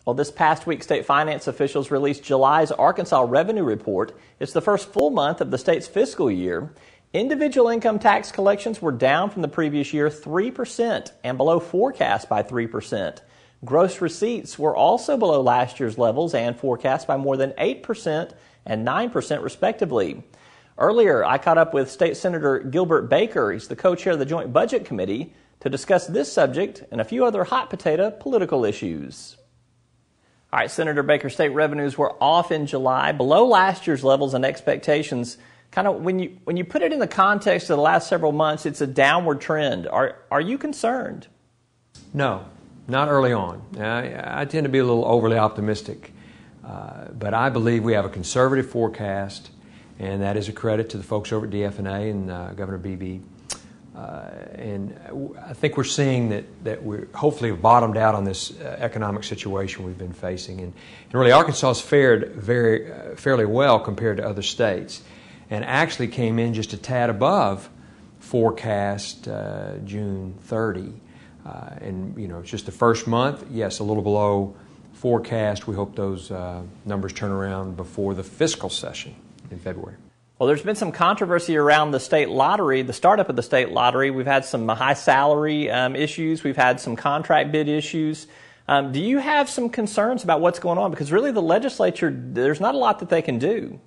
Well, this past week, state finance officials released July's Arkansas revenue report. It's the first full month of the state's fiscal year. Individual income tax collections were down from the previous year 3% and below forecast by 3%. Gross receipts were also below last year's levels and forecast by more than 8% and 9% respectively. Earlier, I caught up with State Senator Gilbert Baker. He's the co-chair of the Joint Budget Committee to discuss this subject and a few other hot potato political issues. All right, Senator Baker, state revenues were off in July, below last year's levels and expectations. Kind of when you put it in the context of the last several months, it's a downward trend. Are you concerned? No, not early on. I tend to be a little overly optimistic, but I believe we have a conservative forecast, and that is a credit to the folks over at DF&A and Governor Beebe. And I think we're seeing that we hopefully have bottomed out on this economic situation we've been facing. And really, Arkansas has fared fairly well compared to other states, and actually came in just a tad above forecast June 30. And it's just the first month. Yes, a little below forecast. We hope those numbers turn around before the fiscal session in February. Well, there's been some controversy around the state lottery, the startup of the state lottery. We've had some high salary issues. We've had some contract bid issues. Do you have some concerns about what's going on? Because really the legislature, there's not a lot that they can do.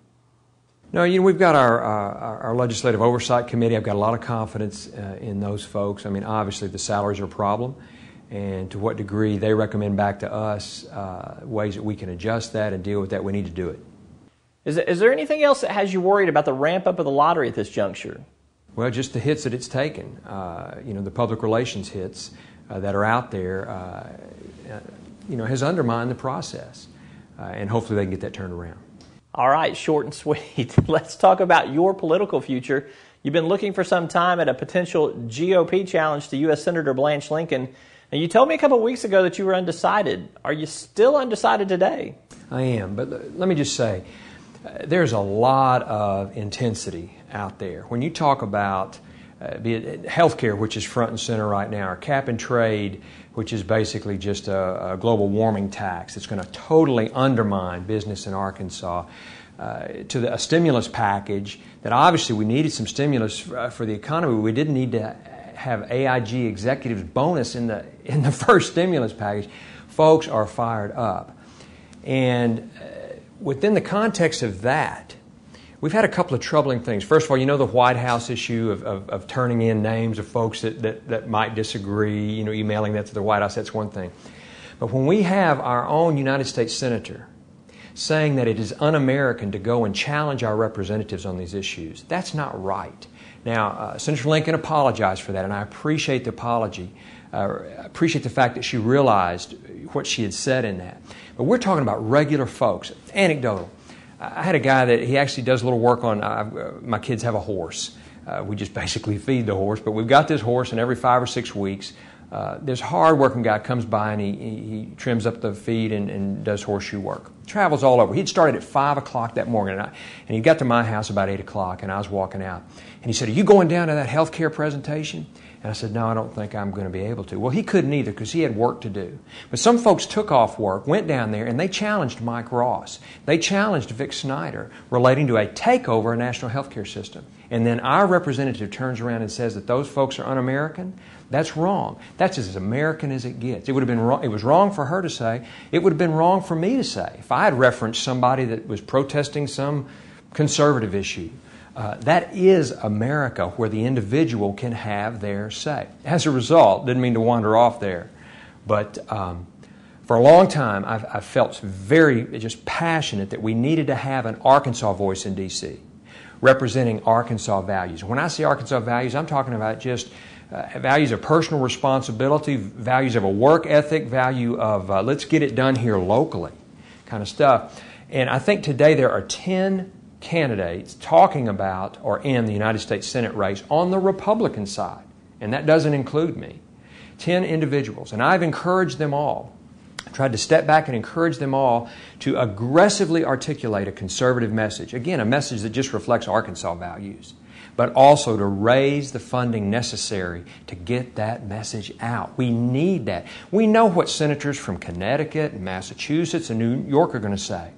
No, we've got our Legislative Oversight Committee. I've got a lot of confidence in those folks. I mean, obviously the salaries are a problem, and to what degree they recommend back to us ways that we can adjust that and deal with that, we need to do it. Is there anything else that has you worried about the ramp up of the lottery at this juncture? Well, just the hits that it's taken. The public relations hits that are out there, has undermined the process. And hopefully they can get that turned around. All right, short and sweet. Let's talk about your political future. You've been looking for some time at a potential GOP challenge to U.S. Senator Blanche Lincoln. And you told me a couple of weeks ago that you were undecided. Are you still undecided today? I am, but let me just say, there's a lot of intensity out there. When you talk about be it healthcare, which is front and center right now, or cap and trade, which is basically just a global warming tax that's going to totally undermine business in Arkansas, to a stimulus package that obviously we needed some stimulus for the economy. We didn't need to have AIG executives bonus in the first stimulus package. Folks are fired up. And within the context of that, we've had a couple of troubling things. First of all, the White House issue of turning in names of folks that might disagree, emailing that to the White House, that's one thing. But when we have our own United States Senator saying that it is un-American to go and challenge our representatives on these issues, that's not right. Now, Senator Lincoln apologized for that, and I appreciate the apology. I appreciate the fact that she realized what she had said in that. But we're talking about regular folks. Anecdotal. I had a guy that he actually does a little work on, my kids have a horse. We just basically feed the horse, but we've got this horse, and every 5 or 6 weeks, this hard-working guy comes by and he trims up the feed and does horseshoe work. Travels all over. He'd started at 5 o'clock that morning, and he got to my house about 8 o'clock, and I was walking out. And he said, "Are you going down to that health care presentation?" And I said, "No, I don't think I'm going to be able to." Well, he couldn't either because he had work to do. But some folks took off work, went down there, and they challenged Mike Ross. They challenged Vic Snyder relating to a takeover of a national health care system. And then our representative turns around and says that those folks are un-American. That's wrong. That's as American as it gets. It would have been wrong. It was wrong for her to say. It would have been wrong for me to say. If I had referenced somebody that was protesting some conservative issue, that is America, where the individual can have their say. As a result, didn't mean to wander off there, but for a long time I've felt very just passionate that we needed to have an Arkansas voice in D.C. representing Arkansas values. When I say Arkansas values, I'm talking about just values of personal responsibility, values of a work ethic, value of let's get it done here locally kind of stuff. And I think today there are 10 candidates talking about or in the United States Senate race on the Republican side, and that doesn't include me. 10 individuals, and I've encouraged them all. I tried to step back and encourage them all to aggressively articulate a conservative message. Again, a message that just reflects Arkansas values. but also to raise the funding necessary to get that message out. We need that. We know what senators from Connecticut and Massachusetts and New York are going to say.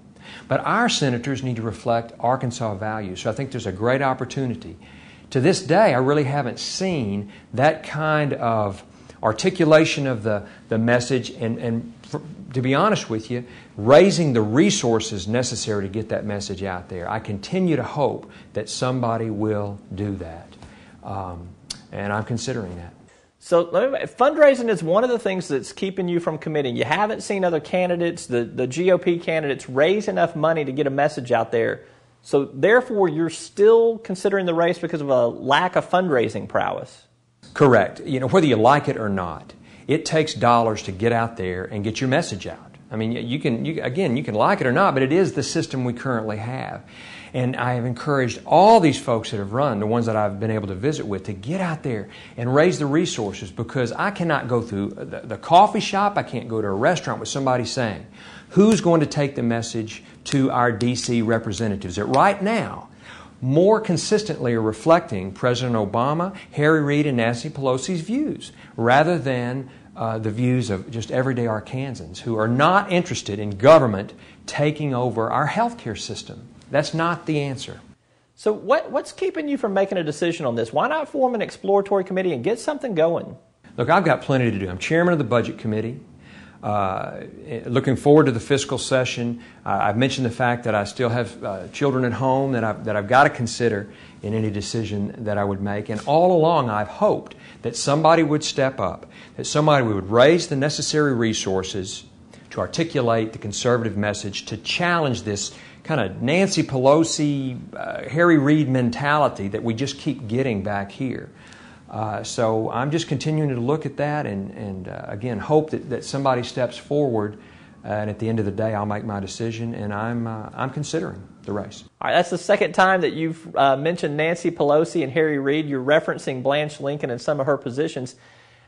But our senators need to reflect Arkansas values. So I think there's a great opportunity. To this day, I really haven't seen that kind of articulation of the message and to be honest with you, raising the resources necessary to get that message out there. I continue to hope that somebody will do that. And I'm considering that. So fundraising is one of the things that's keeping you from committing. You haven't seen other candidates, the GOP candidates, raise enough money to get a message out there. So therefore, you're still considering the race because of a lack of fundraising prowess. Correct. You know, whether you like it or not, it takes dollars to get out there and get your message out. I mean, you can like it or not, but it is the system we currently have. And I have encouraged all these folks that have run, the ones that I've been able to visit with, to get out there and raise the resources, because I cannot go through the coffee shop, I can't go to a restaurant with somebody saying, who's going to take the message to our D.C. representatives that right now more consistently are reflecting President Obama, Harry Reid, and Nancy Pelosi's views, rather than the views of just everyday Arkansans who are not interested in government taking over our healthcare system. That's not the answer. So what's keeping you from making a decision on this? Why not form an exploratory committee and get something going? Look, I've got plenty to do. I'm chairman of the Budget Committee. Looking forward to the fiscal session. I've mentioned the fact that I still have children at home that I've got to consider in any decision that I would make. And all along I've hoped that somebody would step up, that somebody would raise the necessary resources to articulate the conservative message, to challenge this kind of Nancy Pelosi, Harry Reid mentality that we just keep getting back here. So I'm just continuing to look at that and again, hope that somebody steps forward, and at the end of the day, I'll make my decision, and I'm considering the race. All right, that's the second time that you've mentioned Nancy Pelosi and Harry Reid. You're referencing Blanche Lincoln and some of her positions.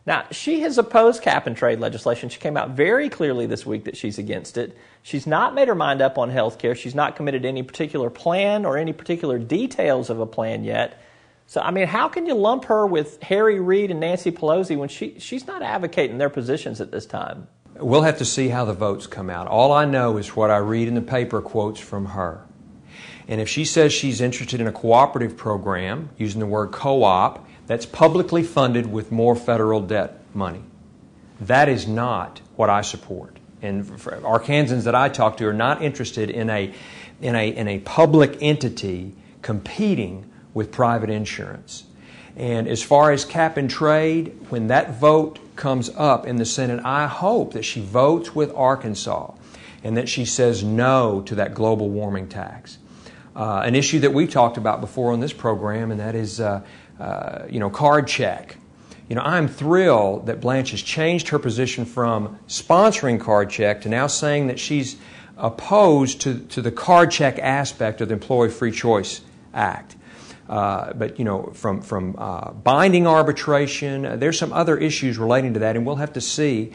Now, she has opposed cap-and-trade legislation. She came out very clearly this week that she's against it. She's not made her mind up on health care. She's not committed to any particular plan or any particular details of a plan yet. So, I mean, how can you lump her with Harry Reid and Nancy Pelosi when she's not advocating their positions at this time? We'll have to see how the votes come out. All I know is what I read in the paper quotes from her. And if she says she's interested in a cooperative program, using the word co-op, that's publicly funded with more federal debt money, that is not what I support. And Arkansans that I talk to are not interested in a public entity competing with private insurance. And as far as cap and trade, when that vote comes up in the Senate, I hope that she votes with Arkansas and that she says no to that global warming tax. An issue that we've talked about before on this program, and that is card check. I'm thrilled that Blanche has changed her position from sponsoring card check to now saying that she's opposed to the card check aspect of the Employee Free Choice Act. But from binding arbitration, there's some other issues relating to that, and we'll have to see.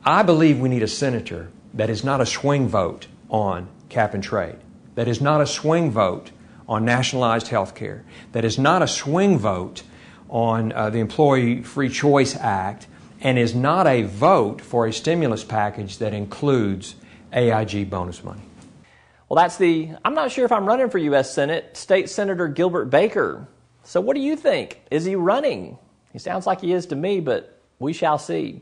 I believe we need a senator that is not a swing vote on cap and trade, that is not a swing vote on nationalized health care, that is not a swing vote on the Employee Free Choice Act, and is not a vote for a stimulus package that includes AIG bonus money. Well, I'm not sure if I'm running for U.S. Senate, State Senator Gilbert Baker. So what do you think? Is he running? He sounds like he is to me, but we shall see.